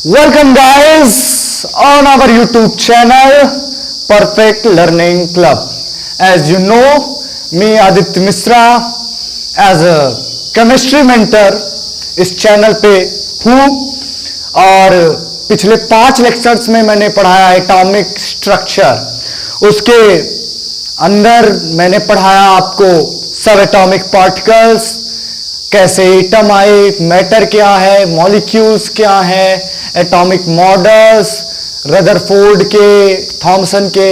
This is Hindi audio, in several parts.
Welcome guys on our YouTube channel Perfect Learning Club. As you know, me Aditya Misra as a chemistry mentor इस चैनल पे हूँ और पिछले 5 लेक्चर्स में मैंने पढ़ाया एटॉमिक स्ट्रक्चर। उसके अंदर मैंने पढ़ाया आपको सब एटॉमिक पार्टिकल्स, कैसे एटम आए, मैटर क्या है, मॉलिक्यूल्स क्या है, एटॉमिक मॉडल्स, रदरफोर्ड के, थॉमसन के,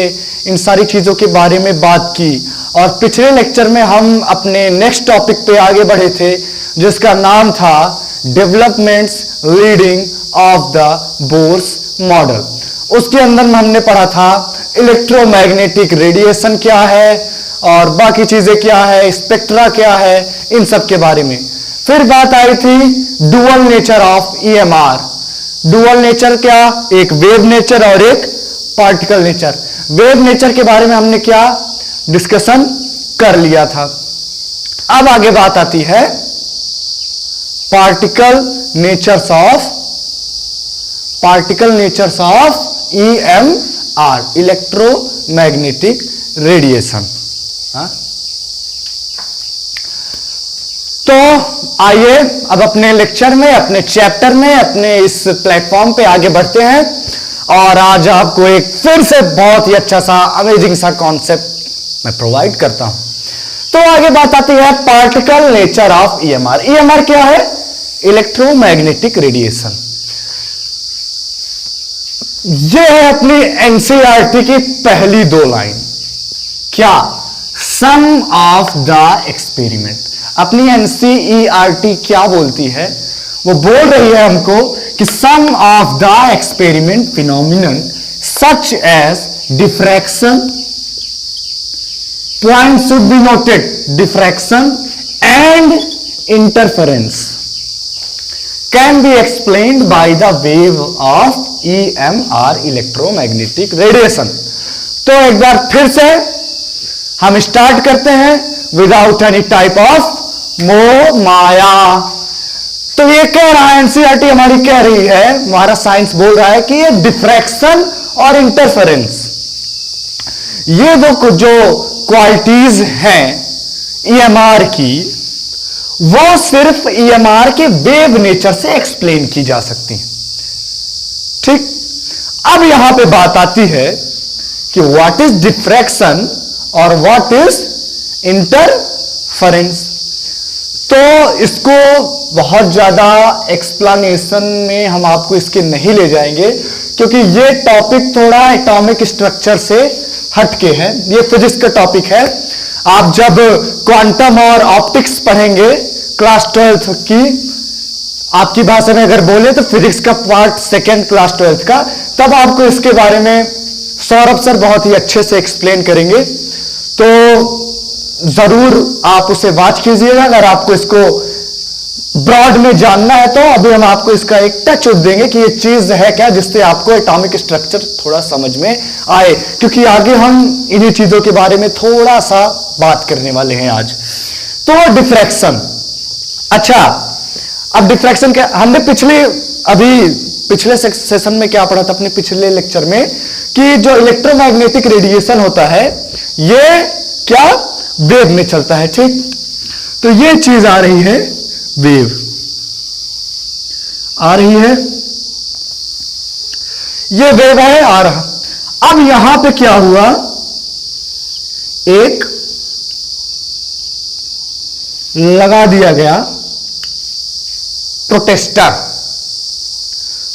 इन सारी चीजों के बारे में बात की। और पिछले लेक्चर में हम अपने नेक्स्ट टॉपिक पे आगे बढ़े थे जिसका नाम था developments leading of the Bohr's model. उसके अंदर में हमने पढ़ा था इलेक्ट्रोमैग्नेटिक रेडिएशन क्या है और बाकी चीजें क्या है, स्पेक्ट्रा क्या है, इन सब के बारे में। फिर बात आई थी dual nature of EMR. Dual nature क्या, एक वेव नेचर और एक पार्टिकल नेचर। वेव नेचर के बारे में हमने क्या डिस्कशन कर लिया था। अब आगे बात आती है particle natures of EMR, electromagnetic radiation. तो आइए अब अपने लेक्चर में, अपने चैप्टर में, अपने इस प्लेटफॉर्म पे आगे बढ़ते हैं और आज आपको एक फिर से बहुत ही अच्छा सा अमेजिंग सा कॉन्सेप्ट मैं प्रोवाइड करता हूं। तो आगे बात आती है particle nature of EMR. EMR क्या है? Electromagnetic radiation. यह है अपनी एनसीईआरटी की पहली 2 लाइन। क्या? Some of the experiment. अपनी एनसीईआरटी क्या बोलती है? वो बोल रही है हमको कि some of the experiment phenomenon such as diffraction, point should be noted, diffraction and interference can be explained by the wave of EMR, electromagnetic radiation. तो एक बार फिर से हम स्टार्ट करते हैं विदाउट एनी टाइप ऑफ मोह माया। तो ये कह रहा है, एनसीईआरटी हमारी कह रही है, हमारा साइंस बोल रहा है कि ये डिफ्रैक्शन और इंटरफेरेंस, ये जो क्वालिटीज हैं ईएमआर की, वो सिर्फ ईएमआर के वेव नेचर से एक्सप्लेन की जा सकती हैं। ठीक, अब यहां पे बात आती है कि व्हाट इज डिफ्रैक्शन और व्हाट इज इंटरफेरेंस। तो इसको बहुत ज्यादा एक्सप्लेनेशन में हम आपको इसके नहीं ले जाएंगे क्योंकि ये टॉपिक थोड़ा एटॉमिक स्ट्रक्चर से हटके है। ये फिजिक्स का टॉपिक है। आप जब क्वांटम और ऑप्टिक्स पढ़ेंगे क्लास 12th की, आपकी भाषा में अगर बोले तो फिजिक्स का पार्ट 2nd क्लास 12th का, तब आपको इसके बारे में सौरभ सर बहुत ही अच्छे से एक्सप्लेन करेंगे। तो जरूर आप उसे वॉच कीजिएगा अगर आपको इसको ब्रॉड में जानना है। तो अभी हम आपको इसका एक टच देंगे कि ये चीज है क्या, जिससे आपको एटॉमिक स्ट्रक्चर थोड़ा समझ में आए, क्योंकि आगे हम इन्हीं चीजों के बारे में थोड़ा सा बात करने वाले हैं आज। तो डिफ्रैक्शन। अच्छा, अब डिफ्रैक्शन क्या, हमने पिछले सेशन में क्या पढ़ा था अपने पिछले लेक्चर में, कि जो इलेक्ट्रोमैग्नेटिक रेडिएशन होता है ये क्या वेव में चलता है। ठीक, तो ये चीज आ रही है, वेव आ रही है, ये वेव है आ रहा। अब यहां पे क्या हुआ, एक लगा दिया गया प्रोटेक्टर,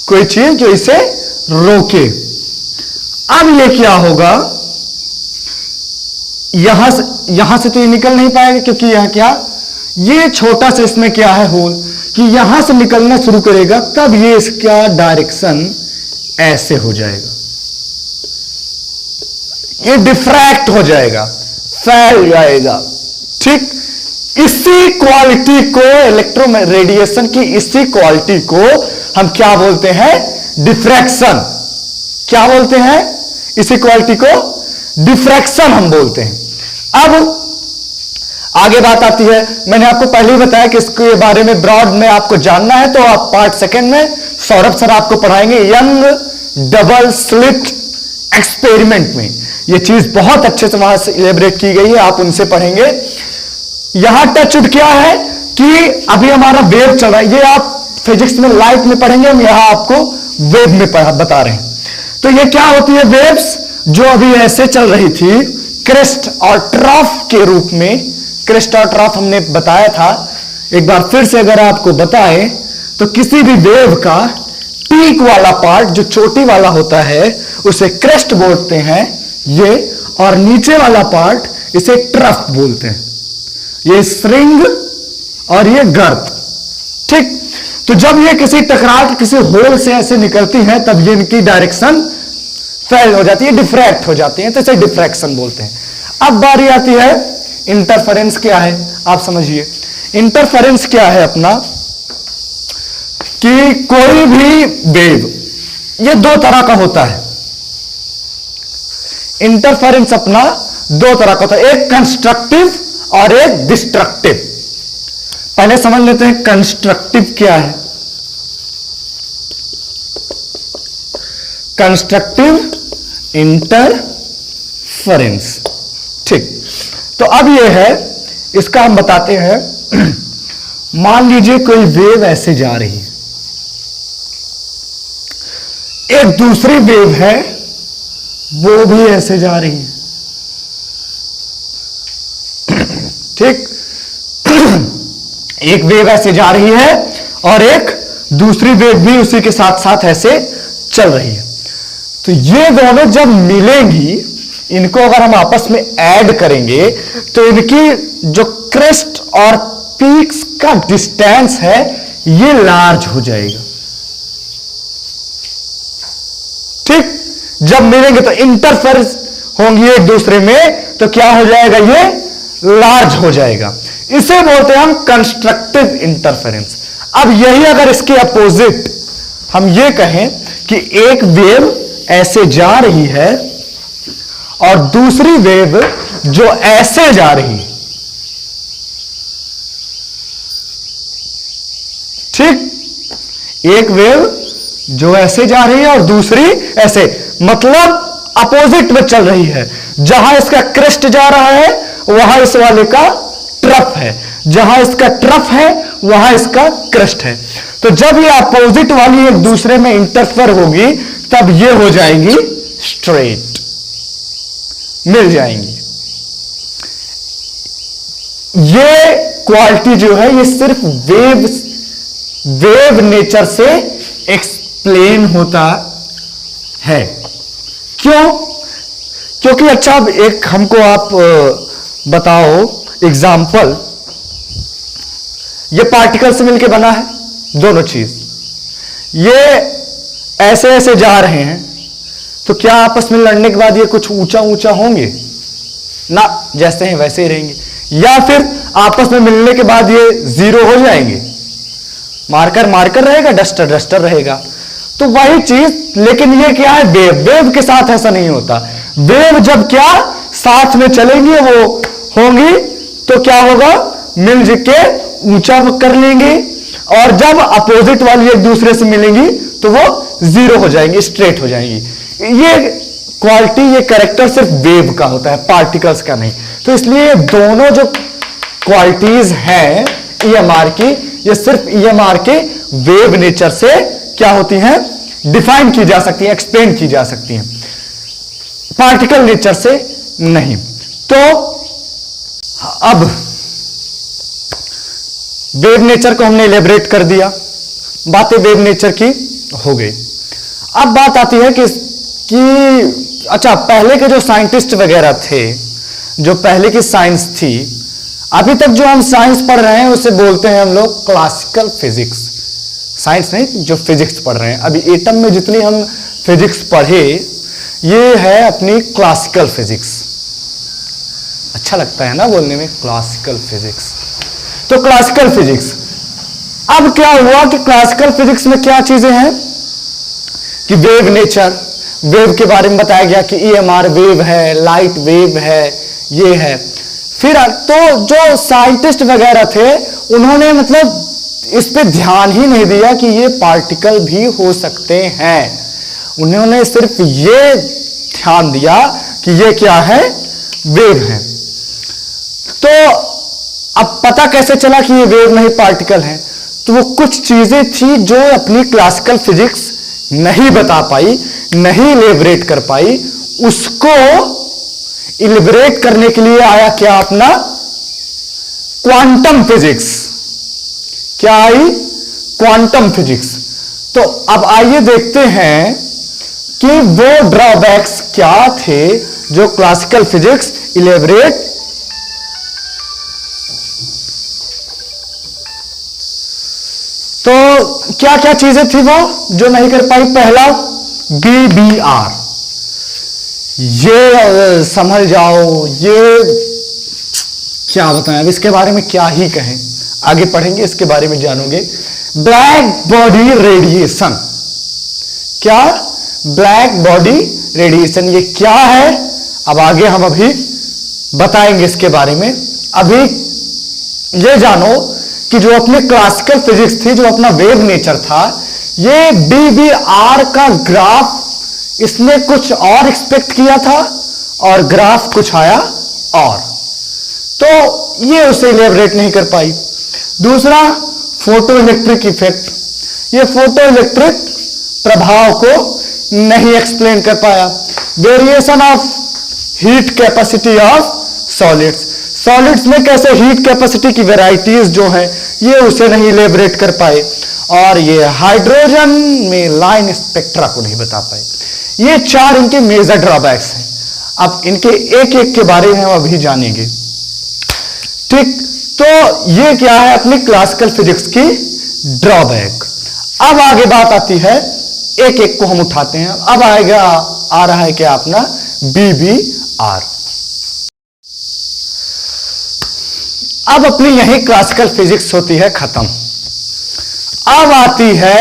कोई चीज जो इसे रोके। अब ये क्या होगा, यहां से तो ये निकल नहीं पाएगा क्योंकि यह क्या, ये छोटा सा इसमें क्या है होल, कि यहां से निकलना शुरू करेगा, तब ये इसका डायरेक्शन ऐसे हो जाएगा, ये डिफ्रैक्ट हो जाएगा, फैल जाएगा। ठीक, इसी क्वालिटी को, इलेक्ट्रो रेडिएशन की इसी क्वालिटी को हम क्या बोलते हैं, डिफ्रैक्शन। क्या बोलते हैं? इसी क्वालिटी को डिफ्रैक्शन हम बोलते हैं। अब आगे बात आती है, मैंने आपको पहले ही बताया कि इसके बारे में ब्रॉड में आपको जानना है तो आप पार्ट सेकंड में सौरभ सर आपको पढ़ाएंगे यंग डबल स्लिट एक्सपेरिमेंट में। यह चीज बहुत अच्छे से वहां से इलेबरेट की गई है, आप उनसे पढ़ेंगे। यहां टचवुड क्या है कि अभी हमारा वेव चल रहा है, ये आप फिजिक्स में लाइट में पढ़ेंगे, हम यहां आपको वेव में बता रहे हैं। तो ये क्या होती है, वेव्स जो अभी ऐसे चल रही थी क्रेस्ट और ट्रफ के रूप में। क्रेस्ट और ट्रफ हमने बताया था, एक बार फिर से अगर आपको बताएं तो किसी भी वेव का पीक वाला पार्ट जो चोटी वाला होता है उसे क्रेस्ट बोलते हैं ये, और नीचे वाला पार्ट इसे ट्रफ बोलते हैं। ये स्प्रिंग और ये गर्त, ठीक। तो जब ये किसी टकराव के किसी होल से ऐसे निकलती हैं तब ये इनकी डायरेक्शन फेल हो जाती है, डिफ्रैक्ट हो जाती है, तो इसे डिफ्रैक्शन बोलते हैं। अब बारी आती है इंटरफेरेंस क्या है, आप समझिए। इंटरफेरेंस क्या है अपना कि कोई भी वेव ये दो तरह का होता है। इंटरफेरेंस अपना दो तरह का होता है, एक कंस्ट्रक्टिव और एक डिस्ट्रक्टिव। पहले समझ लेते हैं कंस्ट्रक्टिव क्या है। कंस्ट्रक्टिव इंटरफेरेंस, ठीक। तो अब यह है, इसका हम बताते हैं। मान लीजिए कोई वेव ऐसे जा रही है, एक दूसरी वेव है वो भी ऐसे जा रही है, ठीक। एक वेव ऐसे जा रही है और एक दूसरी वेव भी उसी के साथ साथ ऐसे चल रही है। तो ये दोनों जब मिलेंगी, इनको अगर हम आपस में ऐड करेंगे तो इनकी जो क्रेस्ट और पीक्स का डिस्टेंस है ये लार्ज हो जाएगा, ठीक। जब मिलेंगे तो इंटरफेरेंस होंगी एक दूसरे में, तो क्या हो जाएगा, ये लार्ज हो जाएगा। इसे बोलते हैं हम कंस्ट्रक्टिव इंटरफेरेंस। अब यही अगर इसके अपोजिट हम ये कहें कि एक वेव ऐसे जा रही है और दूसरी वेव जो ऐसे जा रही है, ठीक। एक वेव जो ऐसे जा रही है और दूसरी ऐसे, मतलब अपोजिट में चल रही है। जहां इसका क्रेस्ट जा रहा है वहां इस वाले का ट्रफ है, जहां इसका ट्रफ है वहां इसका क्रेस्ट है। तो जब ये अपोजिट वाली एक दूसरे में इंटरफेयर होगी तब ये हो जाएंगी स्ट्रेट, मिल जाएंगी। ये क्वालिटी जो है ये सिर्फ वेव नेचर से एक्सप्लेन होता है। क्यों? क्योंकि अच्छा एक हमको आप बताओ एग्जाम्पल, ये पार्टिकल से मिलकर बना है दोनों चीज, ये ऐसे ऐसे जा रहे हैं, तो क्या आपस में लड़ने के बाद ये कुछ ऊंचा ऊंचा होंगे ना, जैसे हैं वैसे ही रहेंगे, या फिर आपस में मिलने के बाद ये जीरो हो जाएंगे, मार्कर मार्कर रहेगा, डस्टर डस्टर रहेगा। तो वही चीज, लेकिन ये क्या है, वेव के साथ ऐसा नहीं होता। वेव जब क्या साथ में चलेंगी वो होंगी तो क्या होगा, मिलजुल के ऊंचा कर लेंगे, और जब अपोजिट वाली एक दूसरे से मिलेंगी तो वो जीरो हो जाएंगी, स्ट्रेट हो जाएंगी। ये क्वालिटी, ये कैरेक्टर सिर्फ वेव का होता है, पार्टिकल्स का नहीं। तो इसलिए दोनों जो क्वालिटीज हैं ईएमआर की, ये सिर्फ ईएमआर के वेव नेचर से क्या होती हैं, डिफाइन की जा सकती हैं, एक्सप्लेन की जा सकती हैं, पार्टिकल नेचर से नहीं। तो अब वेव नेचर को हमने इलेबरेट कर दिया, बातें वेव नेचर की हो गई। अब बात आती है कि अच्छा पहले के जो साइंटिस्ट वगैरह थे, जो पहले की साइंस थी, अभी तक जो हम साइंस पढ़ रहे हैं उसे बोलते हैं हम लोग क्लासिकल फिजिक्स। साइंस नहीं, जो फिजिक्स पढ़ रहे हैं अभी, एटम में जितनी हम फिजिक्स पढ़े ये है अपनी क्लासिकल फिजिक्स। अच्छा लगता है ना बोलने में, क्लासिकल फिजिक्स। तो क्लासिकल फिजिक्स, अब क्या हुआ कि क्लासिकल फिजिक्स में क्या चीजें हैं कि वेव नेचर, वेव के बारे में बताया गया कि ईएमआर वेव है, लाइट वेव है, ये है। फिर तो जो साइंटिस्ट वगैरह थे उन्होंने मतलब इस पे ध्यान ही नहीं दिया कि ये पार्टिकल भी हो सकते हैं। उन्होंने सिर्फ ये ध्यान दिया कि ये क्या है, वेव है। तो अब पता कैसे चला कि ये वेव नहीं पार्टिकल है? तो वो कुछ चीजें थी जो अपनी क्लासिकल फिजिक्स नहीं बता पाई, नहीं इलेबरेट कर पाई, उसको इलेबरेट करने के लिए आया क्या अपना क्वांटम फिजिक्स। क्या आई? Quantum physics. तो अब आइए देखते हैं कि वो ड्रॉबैक्स क्या थे जो क्लासिकल फिजिक्स इलेबरेट तो क्या क्या चीजें थी वो जो नहीं कर पाई? पहला BBR, ये समझ जाओ, ये क्या बताएं, अब इसके बारे में क्या ही कहें, आगे पढ़ेंगे इसके बारे में जानोगे। Black body radiation. क्या? ब्लैक बॉडी रेडिएशन, ये क्या है अब आगे हम अभी बताएंगे इसके बारे में। अभी ये जानो कि जो अपने क्लासिकल फिजिक्स थी, जो अपना वेव नेचर था, ये BBR का ग्राफ इसने कुछ और एक्सपेक्ट किया था और ग्राफ कुछ आया और, तो ये उसे इलेबरेट नहीं कर पाई। दूसरा फोटो इलेक्ट्रिक इफेक्ट, ये फोटो इलेक्ट्रिक प्रभाव को नहीं एक्सप्लेन कर पाया। Variation of heat capacity of solids, solids में कैसे हीट कैपेसिटी की वैरायटीज जो है ये उसे नहीं इलेबरेट कर पाए। और ये हाइड्रोजन में लाइन स्पेक्ट्रा को नहीं बता पाए। ये चार इनके मेजर ड्रॉबैक्स हैं। अब इनके एक एक के बारे में हम अभी जानेंगे। ठीक, तो ये क्या है अपनी क्लासिकल फिजिक्स की ड्रॉबैक। अब आगे बात आती है, एक एक को हम उठाते हैं। अब आएगा आ रहा है क्या अपना BBR। अब अपनी यही क्लासिकल फिजिक्स होती है खत्म। अब आती है,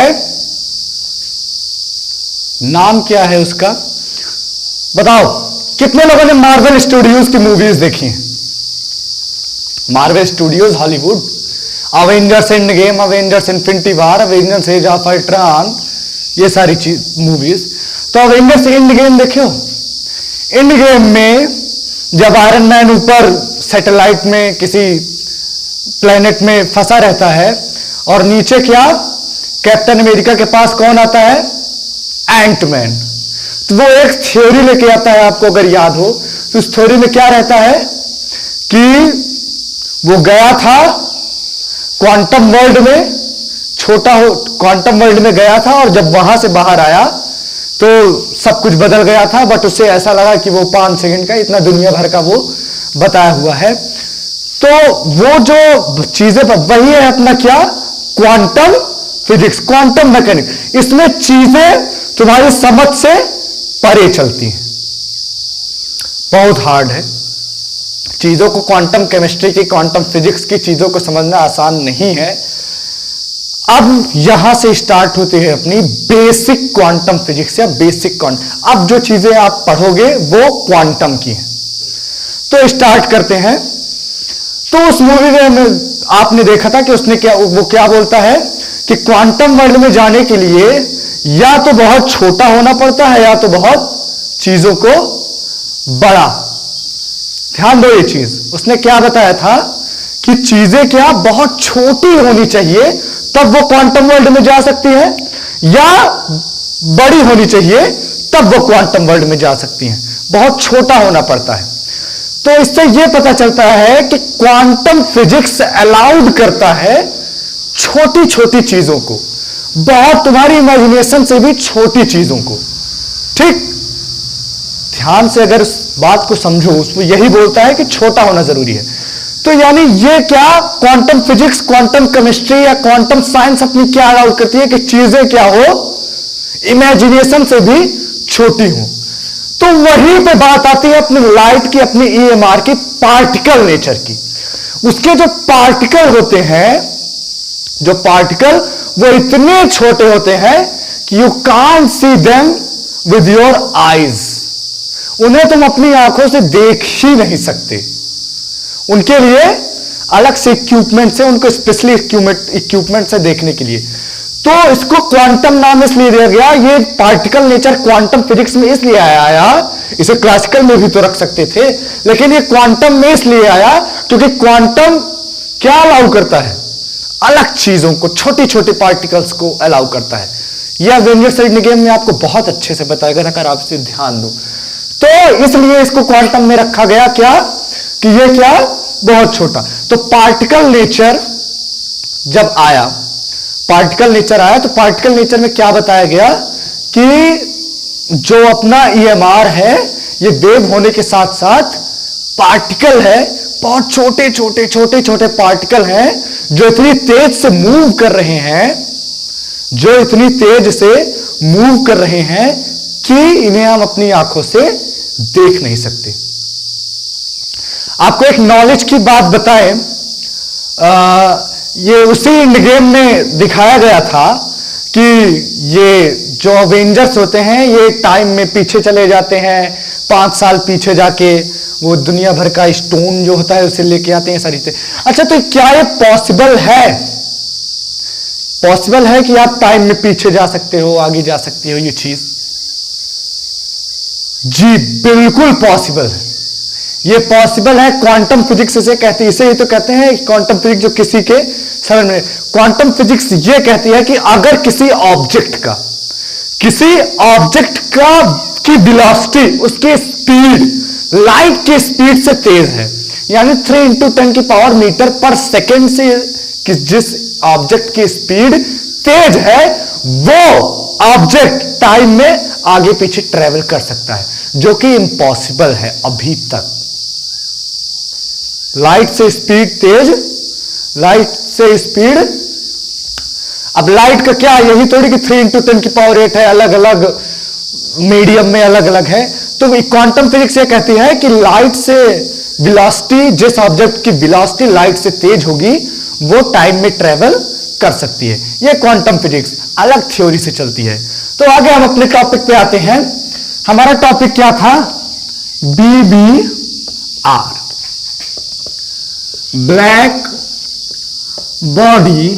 नाम क्या है उसका बताओ, कितने लोगों ने मार्वल स्टूडियोज की मूवीज देखी हैं? Marvel studios Hollywood, Avengers end game, Avengers infinity war, Avengers as of Ultron, ये सारी चीज मूवीज। तो अवेंजर्स एंड गेम देखे हो? एंड गेम में जब आयरन मैन ऊपर सैटेलाइट में किसी प्लेनेट में फंसा रहता है और नीचे क्या कैप्टन अमेरिका के पास कौन आता है? एंटमैन। तो वो एक थ्योरी लेके आता है, आपको अगर याद हो तो उस थ्योरी में क्या रहता है कि वो गया था क्वांटम वर्ल्ड में, छोटा हो क्वांटम वर्ल्ड में गया था और जब वहां से बाहर आया तो सब कुछ बदल गया था, बट उसे ऐसा लगा कि वो 5 सेकंड का, इतना दुनिया भर का वो बताया हुआ है। तो वो जो चीजें वही है अपना क्या क्वांटम फिजिक्स, क्वांटम मैकेनिक्स। इसमें चीजें तुम्हारी समझ से परे चलती हैं, बहुत हार्ड है चीजों को, क्वांटम केमिस्ट्री की, क्वांटम फिजिक्स की चीजों को समझना आसान नहीं है। अब यहां से स्टार्ट होती है अपनी बेसिक क्वांटम फिजिक्स या बेसिक क्वांटम। अब जो चीजें आप पढ़ोगे वो क्वांटम की हैं। तो स्टार्ट करते हैं। तो उस मूवी में आपने देखा था कि उसने क्या, वो क्या बोलता है कि क्वांटम वर्ल्ड में जाने के लिए या तो बहुत छोटा होना पड़ता है या तो बहुत चीजों को बड़ा। ध्यान दो ये चीज, उसने क्या बताया था कि चीजें क्या बहुत छोटी होनी चाहिए तब वो क्वांटम वर्ल्ड में जा सकती है, या बड़ी होनी चाहिए तब वो क्वांटम वर्ल्ड में जा सकती हैं। बहुत छोटा होना पड़ता है। तो इससे यह पता चलता है कि क्वांटम फिजिक्स अलाउड करता है छोटी छोटी चीजों को, बहुत तुम्हारी इमेजिनेशन से भी छोटी चीजों को। ठीक, ध्यान से अगर इस बात को समझो, उसमें यही बोलता है कि छोटा होना जरूरी है। तो यानी ये क्या क्वांटम फिजिक्स, क्वांटम केमिस्ट्री या क्वांटम साइंस अपनी क्या अलाउड करती है कि चीजें क्या हो, इमेजिनेशन से भी छोटी हो। तो वहीं पे बात आती है अपनी लाइट की, अपनी EMR की, पार्टिकल नेचर की। उसके जो पार्टिकल होते हैं, जो पार्टिकल वो इतने छोटे होते हैं कि you can't see them with your eyes, उन्हें तुम अपनी आंखों से देख ही नहीं सकते। उनके लिए अलग से इक्विपमेंट से, उनको स्पेशली इक्विपमेंट से देखने के लिए। तो इसको क्वांटम नाम इसलिए दिया गया, ये पार्टिकल नेचर क्वांटम फिजिक्स में इसलिए आया, इसे क्लासिकल में भी तो रख सकते थे, लेकिन ये क्वांटम में इसलिए आया क्योंकि क्वांटम क्या अलाउ करता है, अलग चीजों को, छोटे छोटे पार्टिकल्स को अलाउ करता है। यह अवेंजर्स गेम में आपको बहुत अच्छे से बताएगा अगर आप इसे ध्यान दो। तो इसलिए इसको क्वांटम में रखा गया, क्या कि ये क्या, बहुत छोटा। तो पार्टिकल नेचर जब आया, पार्टिकल नेचर आया, तो पार्टिकल नेचर में क्या बताया गया कि जो अपना ईएमआर है ये वेव होने के साथ साथ पार्टिकल है, बहुत छोटे छोटे छोटे छोटे पार्टिकल हैं जो इतनी तेज से मूव कर रहे हैं, जो इतनी तेज से मूव कर रहे हैं कि इन्हें हम अपनी आंखों से देख नहीं सकते। आपको एक नॉलेज की बात बताएं, ये उसी इंड गेम में दिखाया गया था कि ये जो अवेंजर्स होते हैं ये टाइम में पीछे चले जाते हैं, 5 साल पीछे जाके वो दुनिया भर का स्टोन जो होता है उसे लेके आते हैं, सारी चीजें। अच्छा, तो क्या ये पॉसिबल है? पॉसिबल है कि आप टाइम में पीछे जा सकते हो, आगे जा सकते हो, ये चीज? जी बिल्कुल पॉसिबल है, ये पॉसिबल है। क्वांटम फिजिक्स इसे कहती है, इसे ही तो कहते हैं क्वांटम फिजिक्स, जो किसी के समझ में। क्वांटम फिजिक्स ये कहती है कि अगर किसी ऑब्जेक्ट का की वेलोसिटी, उसकी स्पीड लाइट की स्पीड से तेज है, यानी 3 × 10⁻⁷ मीटर पर सेकेंड से कि जिस ऑब्जेक्ट की स्पीड तेज है वो ऑब्जेक्ट टाइम में आगे पीछे ट्रेवल कर सकता है, जो कि इम्पॉसिबल है अभी तक। लाइट से स्पीड तेज, लाइट से स्पीड, अब लाइट का क्या, यही थोड़ी कि 3 × 10⁸ है, अलग अलग मीडियम में अलग अलग है। तो क्वांटम फिजिक्स ये कहती है कि लाइट से वेलोसिटी, जिस ऑब्जेक्ट की वेलोसिटी लाइट से तेज होगी वो टाइम में ट्रेवल कर सकती है। ये क्वांटम फिजिक्स अलग थ्योरी से चलती है। तो आगे हम अपने टॉपिक पे आते हैं। हमारा टॉपिक क्या था? BBR, black body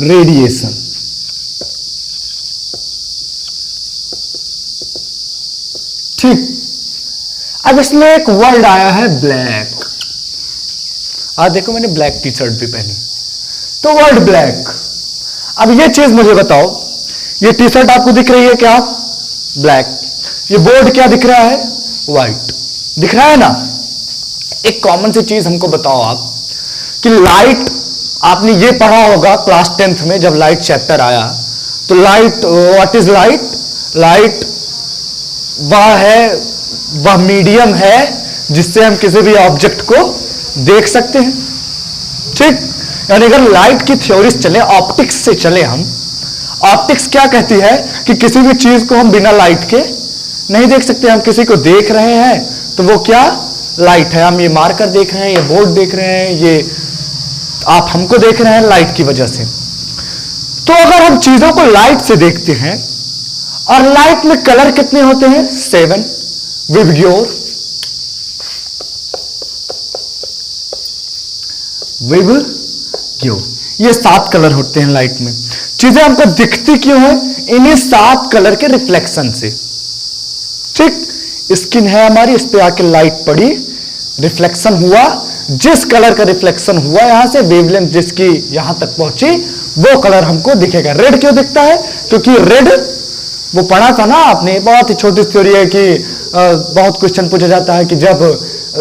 radiation. ठीक, अब इसमें एक वर्ड आया है ब्लैक। आज देखो मैंने ब्लैक टी शर्ट भी पहनी, तो वर्ड ब्लैक। अब ये चीज मुझे बताओ, ये टी शर्ट आपको दिख रही है क्या? ब्लैक। ये बोर्ड क्या दिख रहा है? व्हाइट दिख रहा है ना। एक कॉमन सी चीज हमको बताओ आप, कि लाइट, आपने ये पढ़ा होगा क्लास 10th में जब लाइट चैप्टर आया, तो light, what is light? Light वह मीडियम है जिससे हम किसी भी ऑब्जेक्ट को देख सकते हैं। ठीक, यानी अगर लाइट की थ्योरी चले, ऑप्टिक्स से चले हम, ऑप्टिक्स क्या कहती है कि किसी भी चीज को हम बिना लाइट के नहीं देख सकते। हम किसी को देख रहे हैं तो वो क्या, लाइट है। हम ये मार्कर देख रहे हैं, ये बोर्ड देख रहे हैं, ये आप हमको देख रहे हैं लाइट की वजह से। तो अगर हम चीजों को लाइट से देखते हैं, और लाइट में कलर कितने होते हैं? 7 विबग्योर, ये 7 कलर होते हैं लाइट में। चीजें हमको दिखती क्यों है? इन्हीं 7 कलर के रिफ्लेक्शन से। ठीक, स्किन है हमारी, इस पे आके लाइट पड़ी, रिफ्लेक्शन हुआ, जिस कलर का रिफ्लेक्शन हुआ यहां से, वेवलेंथ जिसकी यहां तक पहुंची, वो कलर हमको दिखेगा। रेड क्यों दिखता है? क्योंकि रेड, वो पढ़ा था ना आपने, बहुत ही छोटी थ्योरी है कि बहुत क्वेश्चन पूछा जाता है कि जब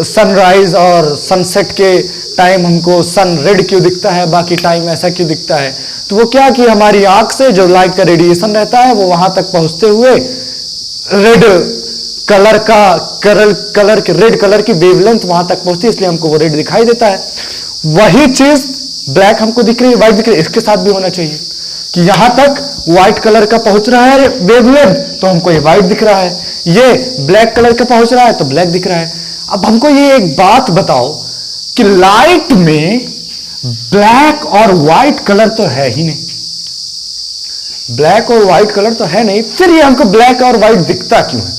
सनराइज और सनसेट के टाइम हमको सन रेड क्यों दिखता है, बाकी टाइम ऐसा क्यों दिखता है? तो वो क्या कि हमारी आंख से जो लाइट का रेडिएशन रहता है वो वहां तक पहुंचते हुए रेड कलर के रेड कलर की वेवलेंथ वहां तक पहुंचती है, इसलिए हमको वो रेड दिखाई देता है। वही चीज ब्लैक हमको दिख रही है, व्हाइट दिख रही है, इसके साथ भी होना चाहिए कि यहां तक व्हाइट कलर का पहुंच रहा है वेवलेंथ, तो हमको ये व्हाइट दिख रहा है। ये ब्लैक कलर का पहुंच रहा है तो ब्लैक दिख रहा है। अब हमको ये एक बात बताओ कि लाइट में ब्लैक और व्हाइट कलर तो है ही नहीं, ब्लैक और व्हाइट कलर तो है नहीं, फिर ये हमको ब्लैक और व्हाइट दिखता क्यों है?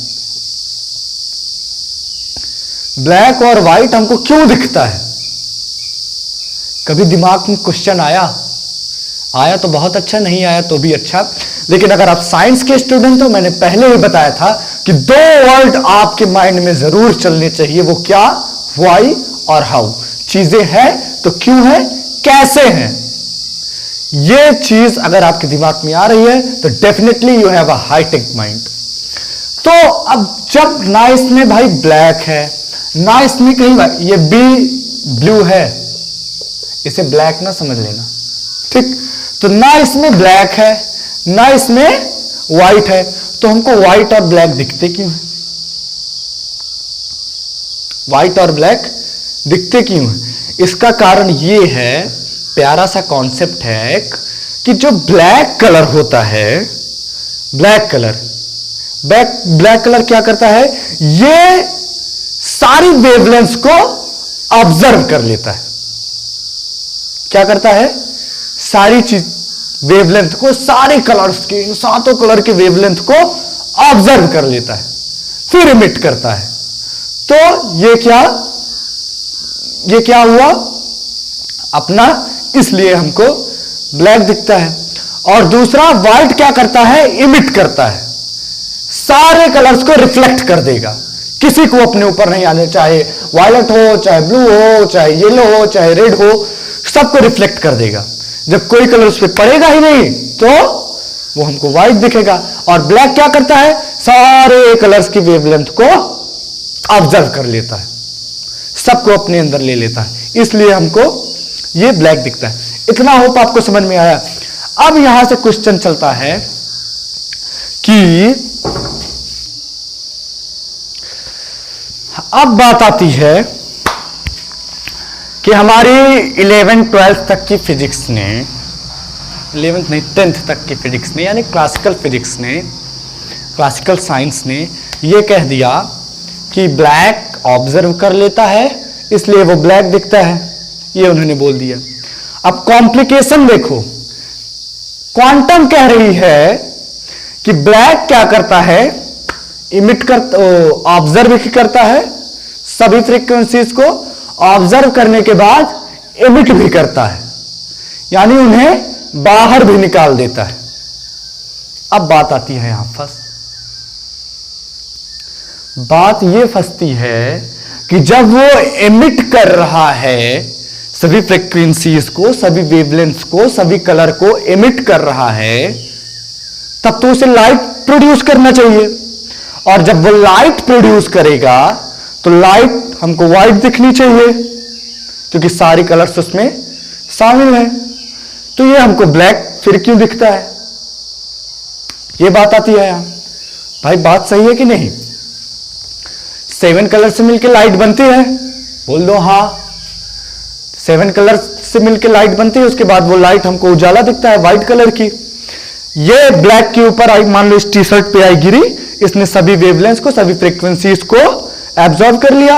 ब्लैक और व्हाइट हमको क्यों दिखता है? कभी दिमाग में क्वेश्चन आया तो बहुत अच्छा, नहीं आया तो भी अच्छा। लेकिन अगर आप साइंस के स्टूडेंट हो, मैंने पहले ही बताया था कि दो वर्ड आपके माइंड में जरूर चलने चाहिए। वो क्या? व्हाई और हाउ। चीजें हैं तो क्यों है, कैसे हैं। ये चीज अगर आपके दिमाग में आ रही है तो definitely you have a high tech mind. तो अब जब ना इसमें भाई ब्लैक है, ना इसमें कहीं ये बी ब्लू है, इसे ब्लैक ना समझ लेना, ठीक। तो ना इसमें ब्लैक है ना इसमें व्हाइट है, तो हमको व्हाइट और ब्लैक दिखते क्यों है? व्हाइट और ब्लैक दिखते क्यों है? इसका कारण ये है, प्यारा सा कॉन्सेप्ट है कि जो ब्लैक कलर होता है, ब्लैक कलर क्या करता है? ये सारी वेवलेंथ को ऑब्जर्व कर लेता है। क्या करता है? सारी चीज वेवलेंथ को, सारे कलर्स के, सातों कलर के वेवलेंथ को ऑब्जर्व कर लेता है, फिर इमिट करता है। तो ये क्या हुआ अपना, इसलिए हमको ब्लैक दिखता है। और दूसरा व्हाइट क्या करता है? इमिट करता है, सारे कलर्स को रिफ्लेक्ट कर देगा, किसी को अपने ऊपर नहीं आने, चाहे वायलेट हो, चाहे ब्लू हो, चाहे येलो हो, चाहे रेड हो, सबको रिफ्लेक्ट कर देगा। जब कोई कलर उस पर पड़ेगा ही नहीं तो वो हमको व्हाइट दिखेगा। और ब्लैक क्या करता है? सारे कलर्स की वेवलेंथ को ऑब्जर्व कर लेता है, सबको अपने अंदर ले लेता है, इसलिए हमको ये ब्लैक दिखता है। इतना होप आपको समझ में आया। अब यहां से क्वेश्चन चलता है कि अब बात आती है कि हमारी 11th 12th तक की फिजिक्स ने, 11th नहीं 10th तक की फिजिक्स ने, यानी क्लासिकल फिजिक्स ने, क्लासिकल साइंस ने ये कह दिया कि ब्लैक ऑब्जर्व कर लेता है, इसलिए वो ब्लैक दिखता है, ये उन्होंने बोल दिया। अब कॉम्प्लिकेशन देखो, क्वांटम कह रही है कि ब्लैक क्या करता है? इमिट कर, ऑब्जर्व करता है, सभी फ्रीक्वेंसीज को ऑब्जर्व करने के बाद इमिट भी करता है, यानी उन्हें बाहर भी निकाल देता है। अब बात आती है यहां बात यह फंसती है कि जब वो इमिट कर रहा है सभी फ्रीक्वेंसीज को, सभी वेवलेंथ्स को, सभी कलर को इमिट कर रहा है, तब तो उसे लाइट प्रोड्यूस करना चाहिए। और जब वो लाइट प्रोड्यूस करेगा तो लाइट हमको व्हाइट दिखनी चाहिए, क्योंकि सारी कलर्स उसमें शामिल हैं। तो ये हमको ब्लैक फिर क्यों दिखता है? ये बात आती है यहां। भाई बात सही है कि नहीं? 7 कलर से मिलकर लाइट बनती है, बोल दो हाँ। 7 कलर से मिलकर लाइट बनती है, उसके बाद वो लाइट हमको उजाला दिखता है व्हाइट कलर की। ये ब्लैक के ऊपर आई, मान लो इस टी शर्ट पे आई गिरी, इसने सभी वेवलेंथ को, सभी फ्रीक्वेंसीज को एब्जॉर्ब कर लिया।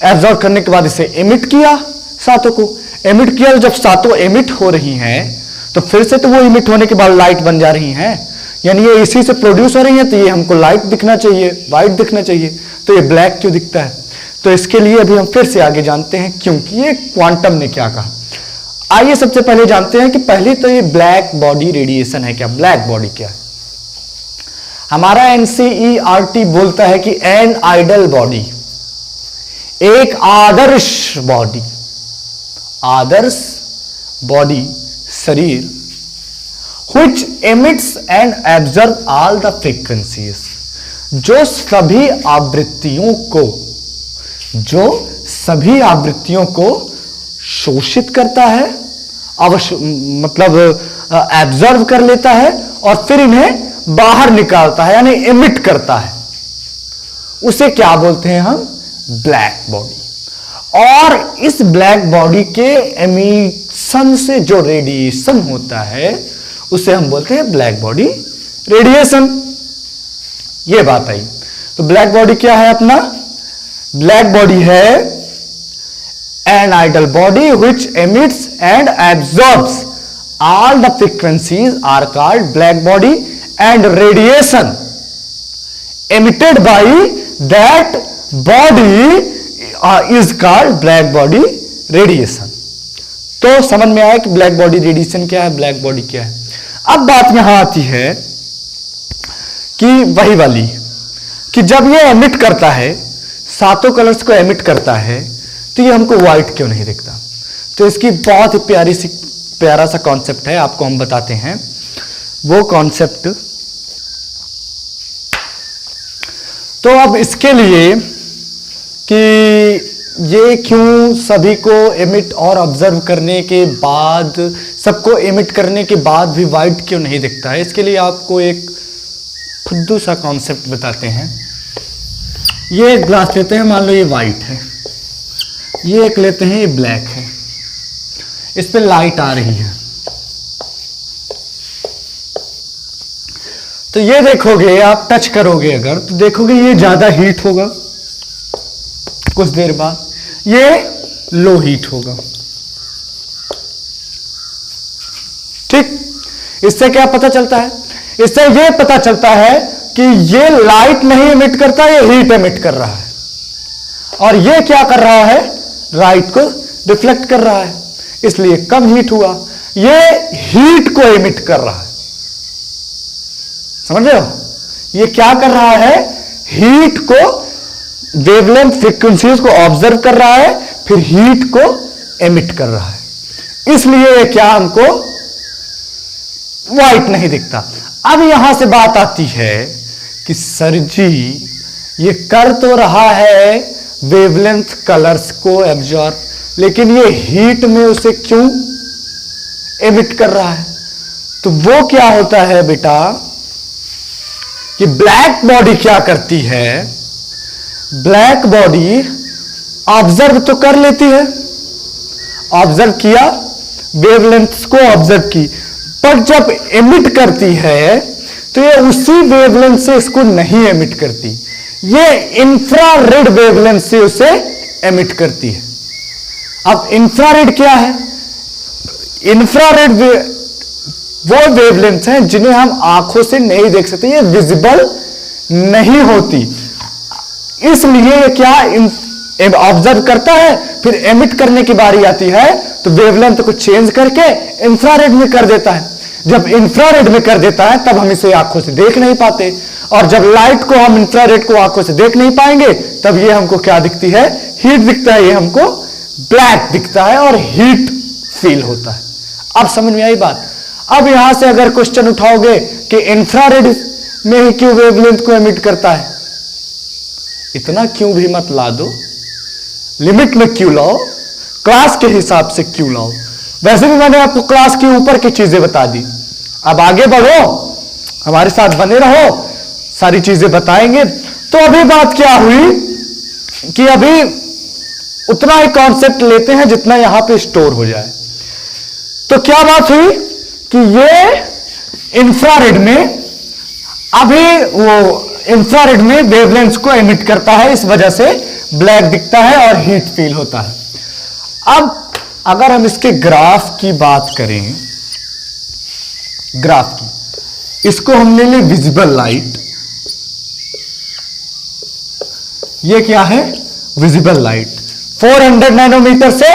एब्जॉर्ब करने के बाद इसे एमिट किया, सातों को एमिट किया। जब सातों एमिट हो रही हैं तो फिर से तो वो एमिट होने के बाद लाइट बन जा रही हैं, यानी ये इसी से प्रोड्यूस हो रही है, तो ये हमको लाइट दिखना चाहिए, व्हाइट दिखना चाहिए। तो ये ब्लैक क्यों दिखता है? तो इसके लिए अभी हम फिर से आगे जानते हैं, क्योंकि ये क्वांटम ने क्या कहा। आइए सबसे पहले जानते हैं कि पहले तो ये ब्लैक बॉडी रेडिएशन है क्या? ब्लैक बॉडी क्या है? हमारा एनसीईआरटी बोलता है कि एन आइडल बॉडी, एक आदर्श बॉडी, आदर्श बॉडी शरीर, which emits and absorbs all the frequencies, जो सभी आवृत्तियों को शोषित करता है, मतलब एब्जॉर्व कर लेता है और फिर इन्हें बाहर निकालता है, यानी एमिट करता है। उसे क्या बोलते हैं हम? Black body. और इस ब्लैक बॉडी के एमिशन से जो रेडिएशन होता है उसे हम बोलते हैं ब्लैक बॉडी रेडिएशन। ये बात आई। तो ब्लैक बॉडी क्या है अपना? ब्लैक बॉडी है an idle body which emits and absorbs all the frequencies are called black body, and radiation emitted by that body is called black body radiation. तो समझ में आया कि ब्लैक बॉडी रेडिएशन क्या है, ब्लैक बॉडी क्या है। अब बात यहां आती है कि वही वाली कि जब ये एमिट करता है, सातों कलर्स को एमिट करता है, तो ये हमको व्हाइट क्यों नहीं दिखता। तो इसकी बहुत ही प्यारा सा कॉन्सेप्ट है, आपको हम बताते हैं वो कॉन्सेप्ट। तो अब इसके लिए कि ये क्यों सभी को एमिट और ऑब्जर्व करने के बाद, सबको एमिट करने के बाद भी व्हाइट क्यों नहीं दिखता है, इसके लिए आपको एक फुद्दू सा कॉन्सेप्ट बताते हैं। ये एक ग्लास लेते हैं, मान लो ये व्हाइट है, ये एक लेते हैं, ये ब्लैक है, इस पे लाइट आ रही है। तो ये देखोगे, आप टच करोगे अगर, तो देखोगे ये ज्यादा हीट होगा, कुछ देर बाद ये लो हीट होगा। ठीक, इससे क्या पता चलता है, इससे ये पता चलता है कि ये लाइट नहीं एमिट करता, ये हीट एमिट कर रहा है। और ये क्या कर रहा है, लाइट को रिफ्लेक्ट कर रहा है, इसलिए कम हीट हुआ। ये हीट को एमिट कर रहा है, समझ रहे हो, ये क्या कर रहा है, हीट को, वेवलेंथ फ्रीक्वेंसीज को ऑब्जर्व कर रहा है, फिर हीट को एमिट कर रहा है। इसलिए क्या हमको व्हाइट नहीं दिखता। अब यहां से बात आती है कि सर जी ये कर तो रहा है वेवलेंथ कलर्स को एब्जॉर्ब, लेकिन ये हीट में उसे क्यों एमिट कर रहा है। तो वो क्या होता है बेटा कि ब्लैक बॉडी क्या करती है, ब्लैक बॉडी ऑब्जर्व तो कर लेती है, ऑब्जर्व किया, वेवलेंथ्स को ऑब्जर्व की, पर जब एमिट करती है तो ये उसी वेवलेंथ से इसको नहीं एमिट करती, ये इंफ्रारेड वेवलेंथ से उसे एमिट करती है। अब इंफ्रारेड क्या है, इंफ्रारेड वो वेवलेंथ हैं जिन्हें हम आंखों से नहीं देख सकते, ये विजिबल नहीं होती, इसलिए ये क्या ऑब्जर्व करता है, फिर एमिट करने की बारी आती है तो वेवलेंथ को चेंज करके इंफ्रारेड में कर देता है। जब इंफ्रारेड में कर देता है तब हम इसे आंखों से देख नहीं पाते, और जब लाइट को हम इंफ्रारेड को आंखों से देख नहीं पाएंगे तब ये हमको क्या दिखती है, हीट दिखता है, ये हमको ब्लैक दिखता है और हीट फील होता है। अब समझ में आई बात। अब यहां से अगर क्वेश्चन उठाओगे कि इंफ्रारेड में ही क्यों वेवलेंथ को एमिट करता है, इतना क्यों भी मत ला दो, लिमिट में क्यों लाओ, क्लास के हिसाब से क्यों लाओ। वैसे भी मैंने आपको क्लास के ऊपर की चीजें बता दी, अब आगे बढ़ो, हमारे साथ बने रहो, सारी चीजें बताएंगे। तो अभी बात क्या हुई कि अभी उतना ही कॉन्सेप्ट लेते हैं जितना यहां पे स्टोर हो जाए। तो क्या बात हुई कि ये इंफ्रारेड में, अभी वो इंफ्रारेड में वेवलेंथ को एमिट करता है, इस वजह से ब्लैक दिखता है और हीट फील होता है। अब अगर हम इसके ग्राफ की बात करें, ग्राफ की, इसको हम ले लें विजिबल लाइट, ये क्या है, विजिबल लाइट 400 नैनोमीटर से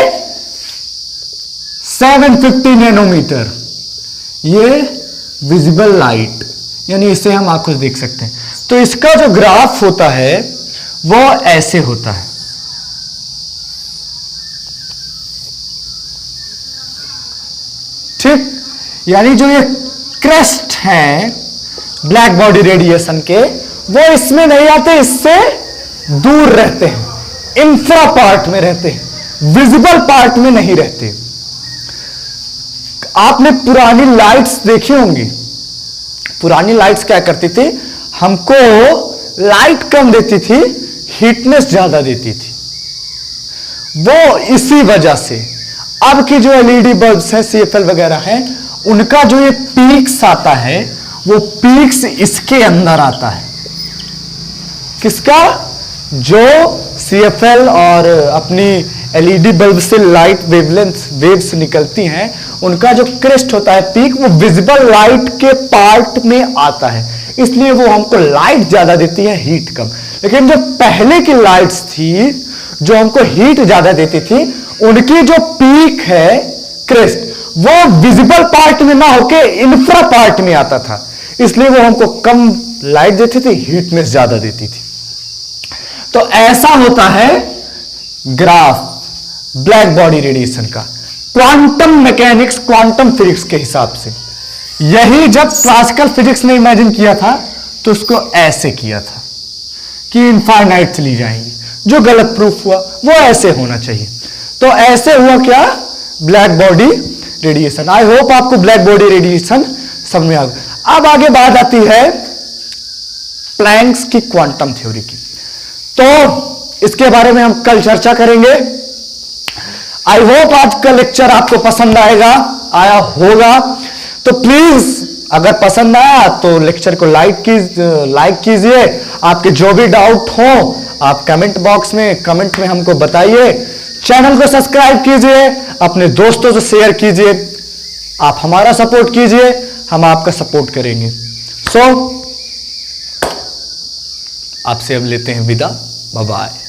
750 नैनोमीटर, ये विजिबल लाइट, यानी इसे हम आंखों से देख सकते हैं। तो इसका जो ग्राफ होता है वो ऐसे होता है, ठीक, यानी जो ये क्रेस्ट हैं ब्लैक बॉडी रेडिएशन के, वो इसमें नहीं आते, इससे दूर रहते हैं, इंफ्रा पार्ट में रहते हैं, विजिबल पार्ट में नहीं रहते। आपने पुरानी लाइट्स देखी होंगी, पुरानी लाइट्स क्या करती थी, हमको लाइट कम देती थी, हीटनेस ज्यादा देती थी। वो इसी वजह से अब की जो एलईडी बल्ब्स हैं, सीएफएल वगैरह हैं, उनका जो ये पीक्स आता है, वो पीक्स इसके अंदर आता है। किसका, जो सीएफएल और अपनी एलईडी बल्ब से लाइट वेव्स निकलती हैं, उनका जो क्रेस्ट होता है, पीक, वो विजिबल लाइट के पार्ट में आता है, इसलिए वो हमको लाइट ज्यादा देती है, हीट कम। लेकिन जो पहले की लाइट्स थी जो हमको हीट ज्यादा देती थी, उनकी जो पीक है क्रेस्ट, वो विजिबल पार्ट में ना होके इंफ्रा पार्ट में आता था, इसलिए वो हमको कम लाइट देती थी, हीटनेस ज्यादा देती थी। तो ऐसा होता है ग्राफ ब्लैक बॉडी रेडिएशन का क्वांटम मैकेनिक्स, क्वांटम फिजिक्स के हिसाब से। यही जब क्लासिकल फिजिक्स ने इमेजिन किया था तो उसको ऐसे किया था कि इनफाइनाइट चली जाएंगी, जो गलत प्रूफ हुआ वो ऐसे होना चाहिए। तो ऐसे हुआ क्या, black body radiation. I hope आपको ब्लैक बॉडी रेडिएशन समझ में आ गया। अब आगे बात आती है प्लैंक्स की क्वांटम थ्योरी की, तो इसके बारे में हम कल चर्चा करेंगे। आई होप आज का लेक्चर आपको पसंद आया होगा। तो प्लीज अगर पसंद आया तो लेक्चर को लाइक कीजिए। आपके जो भी डाउट हो आप कमेंट बॉक्स में कमेंट में हमको बताइए। चैनल को सब्सक्राइब कीजिए, अपने दोस्तों से शेयर कीजिए। आप हमारा सपोर्ट कीजिए, हम आपका सपोर्ट करेंगे। सो आपसे अब लेते हैं विदा, बाय बाय।